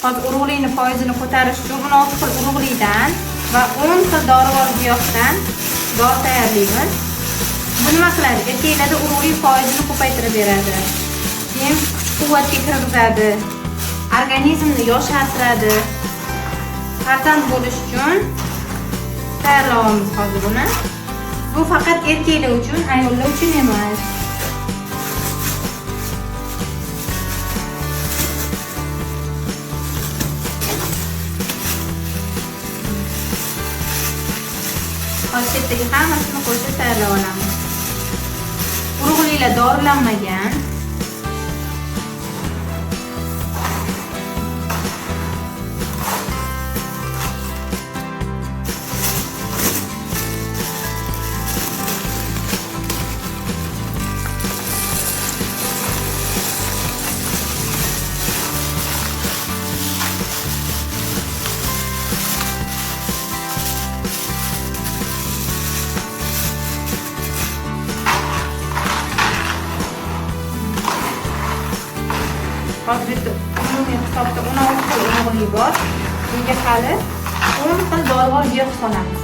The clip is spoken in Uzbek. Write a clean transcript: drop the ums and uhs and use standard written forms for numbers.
hozir urug'likni foizini ko'tarish uchun 16 xil urug'likdan va 10 xil dorivor giyohdan dori tayyorlaymiz. Bu nima qiladi? Erkaklarda urug'lik foizini ko'paytirib beradi. Keyin kuch-quvvatga kirgizadi. Organizmni yoshartiradi. Farzand bo'lish uchun tayyorlaymiz hozir buni. Bu faqat erkaklar uchun, ayollar uchun emas. Hozirgi hammasini qo'shib tayyorlab olamiz. Urug'liklar dorilanmagan. Hozir umumiy hisobda 16 xil urug'lik bor. Bunga hali 10 xil dorivor giyoh solamiz.